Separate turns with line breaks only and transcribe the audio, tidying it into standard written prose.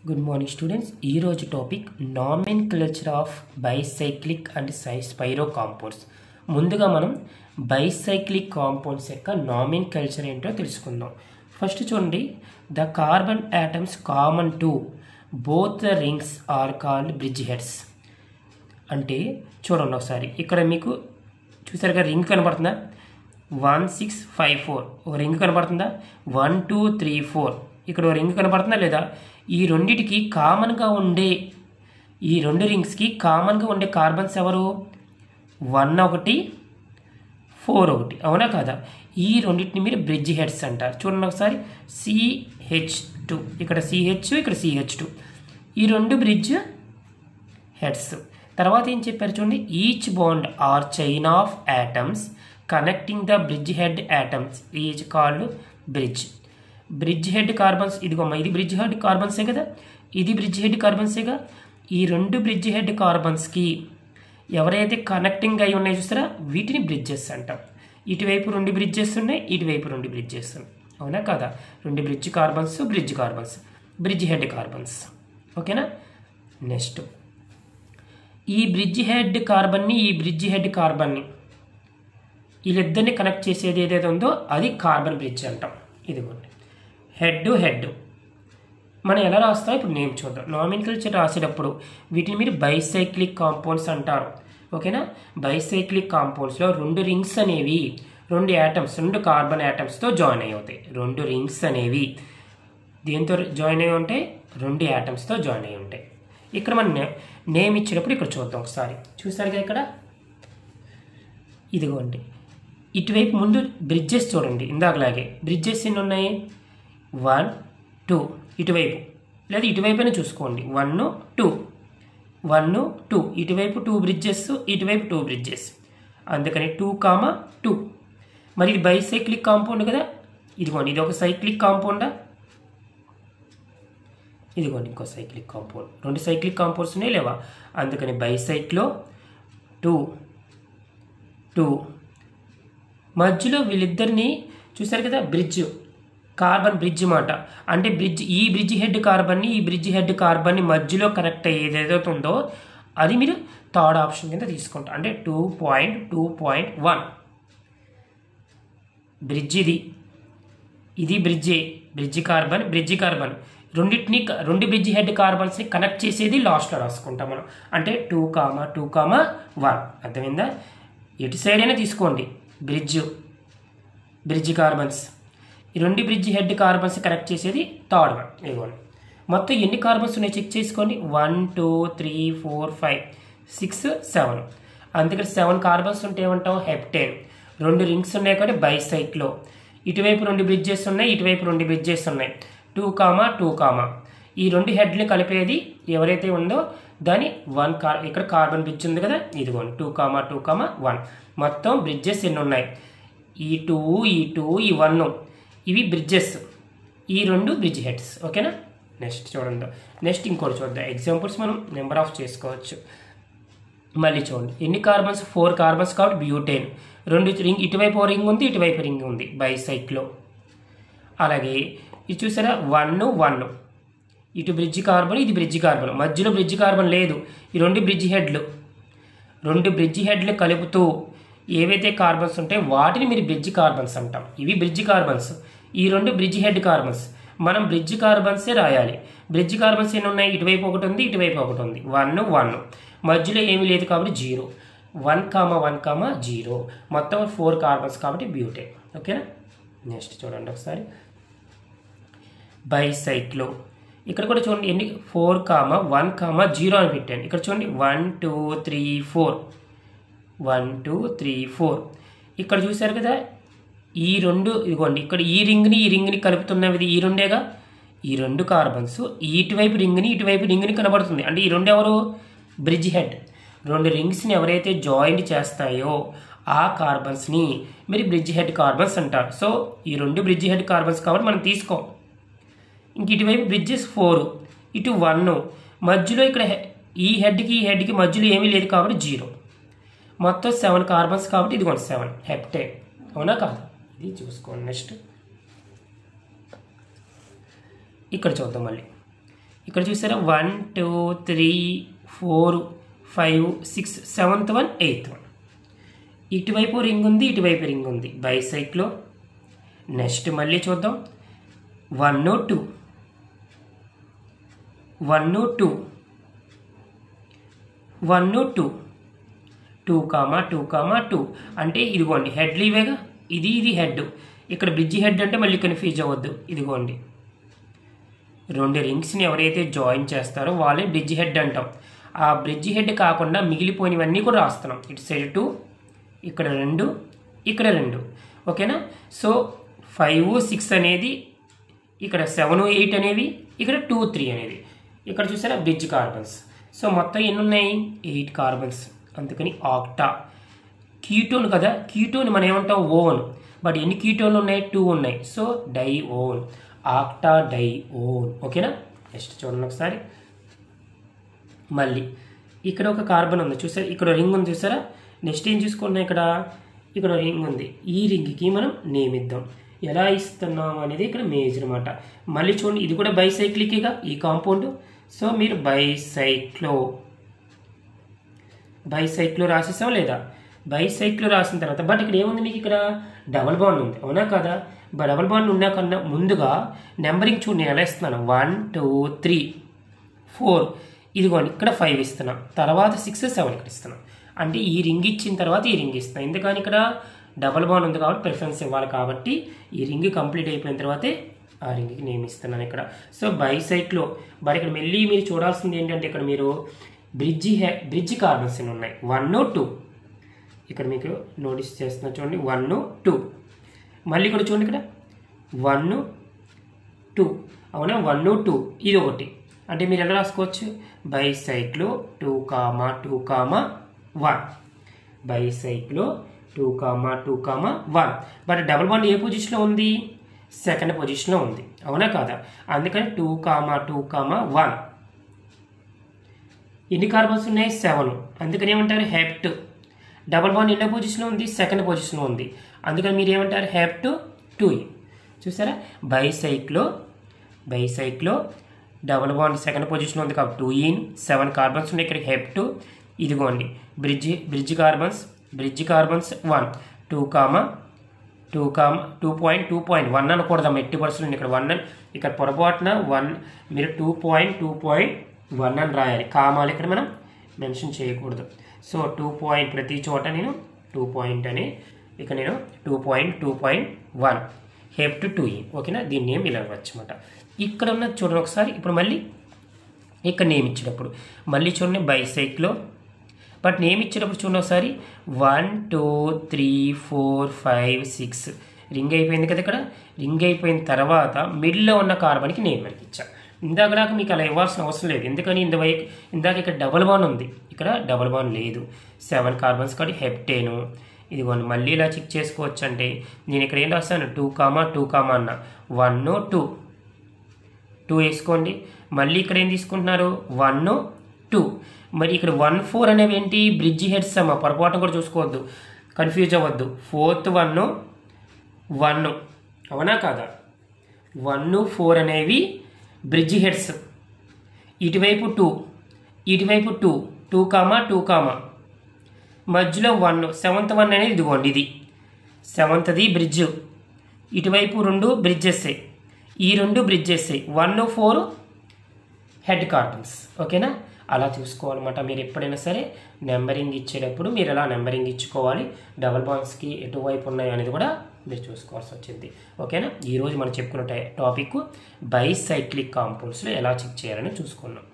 Good morning students. ఈరోజు topic nomenclature of bicyclic and spiro compounds. ముందుగా మనం bicyclic compounds యొక్క నామెన్క్లచర్ ఏంటో తెలుసుకుందాం. ఫస్ట్ చూడండి, the carbon atoms common to both the rings are called bridgeheads. అంటే చూడండి ఒకసారి, ఇక్కడ మీకు చూసారుగా రింగ్ కనబడుతుందా, 1 6 5 4 ఒక రింగ్ కనబడుతుందా, 1 2 3 4 ఇక్కడ ఒక రింగ్ కనబడుతుందా లేదా. ఈ రెండిటికి కామన్గా ఉండే, ఈ రెండు రింగ్స్కి కామన్గా ఉండే కార్బన్స్ ఎవరు, 1 ఒకటి 4 ఒకటి, అవునా కాదా. ఈ రెండింటిని మీరు బ్రిడ్జ్ హెడ్స్ అంటారు. చూడండి ఒకసారి, CH2 ఇక్కడ CH ఇక్కడ CH2, ఈ రెండు బ్రిడ్జ్ హెడ్స్. తర్వాత ఏం చెప్పారు చూడండి, each bond or chain of atoms connecting the bridgehead atoms is called bridge. Bridgehead carbons, ఇదిగోమ్మ ఇది బ్రిడ్జ్ హెడ్ కార్బన్సే కదా, ఇది బ్రిడ్జ్ హెడ్ కార్బన్సేగా. ఈ రెండు బ్రిడ్జ్ హెడ్ కార్బన్స్కి ఎవరైతే కనెక్టింగ్ అయి ఉన్నాయో చూస్తారా, వీటిని బ్రిడ్జెస్ అంటాం. ఇటువైపు రెండు బ్రిడ్జెస్ ఉన్నాయి, ఇటువైపు రెండు బ్రిడ్జెస్ ఉన్నాయి, అవునా కదా. రెండు bridge carbons, bridge head carbons, ఓకేనా. నెక్స్ట్, ఈ బ్రిడ్జ్ హెడ్ కార్బన్ని ఈ బ్రిడ్జ్ హెడ్ కార్బన్ని వీళ్ళిద్దరిని కనెక్ట్ చేసేది ఏదైతే ఉందో అది కార్బన్ బ్రిడ్జ్ అంటాం. ఇదిగోండి హెడ్. మనం ఎలా రాస్తాం ఇప్పుడు నేమ్ చూద్దాం. నామెన్క్లచర్ రాసేటప్పుడు వీటిని మీరు బైసైక్లిక్ కాంపౌండ్స్ అంటారు, ఓకేనా. బైసైక్లిక్ కాంపౌండ్స్లో రెండు రింగ్స్ అనేవి రెండు యాటమ్స్, రెండు కార్బన్ యాటమ్స్తో జాయిన్ అయి అవుతాయి. రెండు రింగ్స్ అనేవి దేంతో జాయిన్ అయి ఉంటాయి, రెండు యాటమ్స్తో జాయిన్ అయి ఉంటాయి. ఇక్కడ మనం నేమ్ ఇచ్చేటప్పుడు ఇక్కడ చూద్దాం ఒకసారి. చూసారుగా ఇక్కడ ఇదిగోండి, ఇటువైపు ముందు బ్రిడ్జెస్ చూడండి, ఇందాకలాగే బ్రిడ్జెస్ ఎన్ని ఉన్నాయి, 1 2, ఇటువైపు లేదా ఇటువైపునే చూసుకోండి, 1 2 1 2, ఇటువైపు 2 బ్రిడ్జెస్, ఇటువైపు 2 బ్రిడ్జెస్, అందుకని 2 2. మరి ఇది బైసైక్లిక్ కాంపౌండ్ కదా, ఇదిగోండి ఇది ఒక సైక్లిక్ కాంపౌండా, ఇదిగోండి ఇంకో సైక్లిక్ కాంపౌండ్. రెండు సైక్లిక్ కాంపౌండ్స్ ఉన్నాయి లేవా, అందుకని బైసైక్లో 2 2. మధ్యలో వీళ్ళిద్దరిని చూసారు కదా, బ్రిడ్జ్ కార్బన్ బ్రిడ్జ్ మాట. అంటే బ్రిడ్జ్, ఈ బ్రిడ్జ్ హెడ్ కార్బన్ని ఈ బ్రిడ్జ్ హెడ్ కార్బన్ని మధ్యలో కనెక్ట్ అయ్యేది ఏదైతే ఉందో అది మీరు థర్డ్ ఆప్షన్ కింద తీసుకుంటారు. అంటే 2.2.1 బ్రిడ్జ్, ఇది బ్రిడ్జ్ కార్బన్ రెండింటిని, రెండు బ్రిడ్జ్ హెడ్ కార్బన్స్ని కనెక్ట్ చేసేది లాస్ట్లో రాసుకుంటాం మనం. అంటే 2,2,1 అర్థమైందా. ఎటు సైడ్ అయినా తీసుకోండి, బ్రిడ్జ్ కార్బన్స్, ఈ రెండు బ్రిడ్జ్ హెడ్ కార్బన్స్ కనెక్ట్ చేసేది థర్డ్ వన్. ఇదిగోండి మొత్తం ఎన్ని కార్బన్స్ ఉన్నాయి చెక్ చేసుకోండి, 1 2 3 4 5 6 7, అందుకని 7 కార్బన్స్ ఉంటే ఏమంటాం, హెప్టేన్. రెండు రింగ్స్ ఉన్నాయి కాబట్టి బైసైక్లో, ఇటువైపు రెండు బ్రిడ్జెస్ ఉన్నాయి, ఇటువైపు రెండు బ్రిడ్జెస్ ఉన్నాయి, 2 2. ఈ రెండు హెడ్ని కలిపేది ఎవరైతే ఉందో దాని 1 ఇక్కడ కార్బన్ బ్రిడ్జ్ ఉంది కదా, ఇదిగోండి 2 2,1. మొత్తం బ్రిడ్జెస్ ఎన్ని ఉన్నాయి, ఈ 2 ఈ 1, ఇవి బ్రిడ్జెస్, ఈ రెండు బ్రిడ్జ్ హెడ్స్, ఓకేనా. నెక్స్ట్ చూడండి, నెక్స్ట్ ఇంకోటి చూద్దాం. ఎగ్జాంపుల్స్ మనం నెంబర్ ఆఫ్ చేసుకోవచ్చు. మళ్ళీ చూడండి, ఎన్ని కార్బన్స్, 4 కార్బన్స్ కాబట్టి బ్యూటేన్. రెండు రింగ్, ఇటువైపు రింగ్ ఉంది, ఇటువైపు రింగ్ ఉంది బైసైక్లో. అలాగే ఇది చూసారా, 1 1, ఇటు బ్రిడ్జ్ కార్బన్, ఇది బ్రిడ్జ్ కార్బన్, మధ్యలో బ్రిడ్జ్ కార్బన్ లేదు. ఈ రెండు బ్రిడ్జ్ హెడ్లు కలుపుతూ ఏవైతే కార్బన్స్ ఉంటాయో వాటిని మీరు బ్రిడ్జ్ కార్బన్స్ అంటాం. ఇవి బ్రిడ్జ్ కార్బన్స్, ఈ రెండు బ్రిడ్జ్ హెడ్ కార్బన్స్. మనం బ్రిడ్జ్ కార్బన్సే రాయాలి. బ్రిడ్జ్ కార్బన్స్ ఎన్ని ఉన్నాయి, ఇటువైపు ఒకటి ఉంది, ఇటువైపు ఒకటి ఉంది, 1 1, మధ్యలో ఏమీ లేదు కాబట్టి 0, 1 1 0, మొత్తం 4 కార్బన్స్ కాబట్టి బ్యూటేన్, ఓకేనా. నెక్స్ట్ చూడండి ఒకసారి, బైసైక్లో ఇక్కడ కూడా చూడండి ఎన్ని, 4 1 0 అని పెట్టాను. ఇక్కడ చూడండి 1 2 3 4, 1 2 3 4. ఇక్కడ చూసారు కదా, ఈ రెండు ఇదిగోండి, ఇక్కడ ఈ రింగ్ని కలుపుతున్నది ఈ రెండేగా, ఈ రెండు కార్బన్స్ ఇటువైపు రింగ్ని కనబడుతుంది. అంటే ఈ రెండు ఎవరు, బ్రిడ్జ్ హెడ్. రెండు రింగ్స్ని ఎవరైతే జాయింట్ చేస్తాయో ఆ కార్బన్స్ని మీరు బ్రిడ్జ్ హెడ్ కార్బన్స్ అంటారు. సో ఈ రెండు బ్రిడ్జ్ హెడ్ కార్బన్స్ కాబట్టి మనం తీసుకోం. ఇంక ఇటువైపు బ్రిడ్జెస్ 4, ఇటు 1, మధ్యలో ఇక్కడ ఈ హెడ్కి మధ్యలో ఏమీ లేదు కాబట్టి 0, మొత్తం 7 కార్బన్స్ కాబట్టి ఇదిగోండి 7 హెప్టేన్, అవునా కాదు. ఇది చూసుకోండి. నెక్స్ట్ ఇక్కడ చూద్దాం మళ్ళీ, ఇక్కడ చూసారా 1 2 3 4 5 6 7th వన్ 8th వన్. ఇటువైపు రింగ్ ఉంది, ఇటువైపు రింగ్ ఉంది బైసైక్లో. నెక్స్ట్ మళ్ళీ చూద్దాం 1 2 1 2 1 2 2 2 2 అంటే ఇదిగోండి హెడ్లు ఇవేగా, ఇది హెడ్. ఇక్కడ బ్రిడ్జి హెడ్ అంటే మళ్ళీ కన్ఫ్యూజ్ అవ్వద్దు. ఇదిగోండి 2 రింగ్స్ని ఎవరైతే జాయిన్ చేస్తారో వాళ్ళే బ్రిడ్జి హెడ్ అంటాం. ఆ బ్రిడ్జి హెడ్ కాకుండా మిగిలిపోయినవన్నీ కూడా రాస్తున్నాం. ఇటు సైడ్ 2, ఇక్కడ 2, ఇక్కడ 2. ఓకేనా? సో 5 6 అనేది, ఇక్కడ 7 8 అనేవి, ఇక్కడ 2 3 అనేవి. ఇక్కడ చూసారా బ్రిడ్జ్ కార్బన్స్. సో మొత్తం ఎన్ని ఉన్నాయి? 8 కార్బన్స్. అందుకని ఆక్టా. కీటోన్ కదా, కీటోన్ మనం ఏమంటాం? ఓన్. బట్ ఎన్ని కీటోన్లు ఉన్నాయి? 2 ఉన్నాయి. So dione, octa dione. ఓకేనా? నెక్స్ట్ చూడండి ఒకసారి. మళ్ళీ ఇక్కడ ఒక కార్బన్ ఉంది చూసారా, ఇక్కడ రింగ్ ఉంది చూసారా. నెక్స్ట్ ఏం చూసుకున్నాం? ఇక్కడ రింగ్ ఉంది. ఈ రింగ్కి మనం నేమ్ ఇద్దాం. ఎలా ఇస్తున్నాం అనేది ఇక్కడ మేజర్ అనమాట. మళ్ళీ చూడండి, ఇది కూడా బైసైక్లిక్గా ఈ కాంపౌండ్. సో మీరు బైసైక్లో రాసేసాం లేదా? బైసైక్లో రాసిన తర్వాత బట్ ఇక్కడ ఏముంది? మీకు ఇక్కడ డబల్ బాండ్ ఉంది, అవునా కదా? డబల్ బాండ్ ఉన్నా కన్నా ముందుగా నెంబరింగ్ చూడండి నేను ఎలా ఇస్తున్నాను. 1 2 3 4, ఇదిగోండి ఇక్కడ 5 ఇస్తున్నాం, తర్వాత 6 7 ఇక్కడ ఇస్తున్నాం. అంటే ఈ రింగ్ ఇచ్చిన తర్వాత ఈ రింగ్ ఇస్తున్నాం. ఎందుకని ఇక్కడ డబల్ బాండ్ ఉంది కాబట్టి ప్రిఫరెన్స్ ఇవ్వాలి. కాబట్టి ఈ రింగ్ కంప్లీట్ అయిపోయిన తర్వాతే ఆ రింగ్కి నేమ్ ఇస్తున్నాను ఇక్కడ. సో బైసైక్లో బట్ ఇక్కడ మళ్ళీ మీరు చూడాల్సింది ఏంటంటే ఇక్కడ మీరు బ్రిడ్జ్ కార్బన్స్ ఉన్నాయి 1 2. ఇక్కడ మీకు నోటీస్ చేస్తున్నా చూడండి 1 2. మళ్ళీ ఇక్కడ చూడండి ఇక్కడ 1 2, అవునా? 1 2 ఇది ఒకటి. అంటే మీరు ఎలా రాసుకోవచ్చు? Bicyclo 2 2 1, bicyclo 2 2 1. But double bond ఏ పొజిషన్లో ఉంది? సెకండ్ పొజిషన్లో ఉంది, అవునా కాదా? అందుకని 2 2 1. ఎన్ని కార్బన్స్ ఉన్నాయి? 7. అందుకని ఏమంటారు? హెప్ట్. డబుల్ బాండ్ ఎన్నో పొజిషన్లో ఉంది? సెకండ్ పొజిషన్లో ఉంది. అందుకని మీరు ఏమంటారు? హెప్ట్ 2. చూసారా? బైసైక్లో డబుల్ బాండ్ సెకండ్ పొజిషన్లో ఉంది కాబట్టి 2 7 కార్బన్స్ ఉన్నాయి. ఇక్కడ హెప్ట్. ఇదిగోండి బ్రిడ్జ్ కార్బన్స్ 1 2.2.1 అనకూడదాం. 80% ఇక్కడ 1 ఇక్కడ పొరపాటున 1 మీరు 2.2.1 అని రాయాలి. కామాలు ఇక్కడ మనం మెన్షన్ చేయకూడదు. సో 2 ప్రతి చోట నేను 2 అని ఇక నేను 2.2.1 హెప్ట్ 2. ఓకేనా? దీన్ని నేమ్ ఇలా ఇవ్వచ్చు అనమాట. ఇక్కడ ఉన్న చూడండి ఒకసారి. ఇప్పుడు మళ్ళీ ఇక్కడ నేమ్ ఇచ్చేటప్పుడు మళ్ళీ చూడండి బైసైక్లో. బట్ నేమ్ ఇచ్చేటప్పుడు చూడండి ఒకసారి 1 2 3 4 5 6 రింగ్ అయిపోయింది కదా. ఇక్కడ రింగ్ అయిపోయిన తర్వాత మిడిల్లో ఉన్న కార్బన్కి నేమ్ మనకి ఇచ్చా. ఇందాక మీకు అలా ఇవ్వాల్సిన అవసరం లేదు. ఎందుకని ఇందాక ఇక్కడ డబుల్ బాండ్ ఉంది, ఇక్కడ డబుల్ బాండ్ లేదు. 7 కార్బన్స్ కాబట్టి హెప్టేను. ఇదిగోండి మళ్ళీ ఇలా చెక్ చేసుకోవచ్చు. అంటే నేను ఇక్కడ ఏం రాస్తాను? 2 2 అన్న 1 2 వేసుకోండి. మళ్ళీ ఇక్కడ ఏం తీసుకుంటున్నారు? 1 2. మరి ఇక్కడ 1 4 అనేవి ఏంటి? బ్రిడ్జి హెడ్స్ అమ్మ. పొరపాటు కూడా చూసుకోవద్దు, కన్ఫ్యూజ్ అవ్వద్దు. 4th 1, అవునా కాదా? 1 4 అనేవి బ్రిడ్జి హెడ్స్. ఇటువైపు 2, ఇటువైపు 2 2 మధ్యలో 1 7th 1 అనేది ఇదిగోండి, ఇది 7th బ్రిడ్జ్. ఇటువైపు 2 బ్రిడ్జెస్, ఈ 2 బ్రిడ్జెస్. 1 4 head carbons. ఓకేనా? అలా చూసుకోవాలన్నమాట. మీరు ఎప్పుడైనా సరే నెంబరింగ్ ఇచ్చేటప్పుడు మీరు ఎలా నెంబరింగ్ ఇచ్చుకోవాలి, డబల్ బాండ్స్కి ఎటువైపు ఉన్నాయి అనేది కూడా మీరు చూసుకోవాల్సి వచ్చింది. ఓకేనా? ఈరోజు మనం చెప్పుకున్న టాపిక్ బైసైక్లిక్ కాంపౌండ్స్లో ఎలా చెక్ చేయాలని చూసుకున్నాం.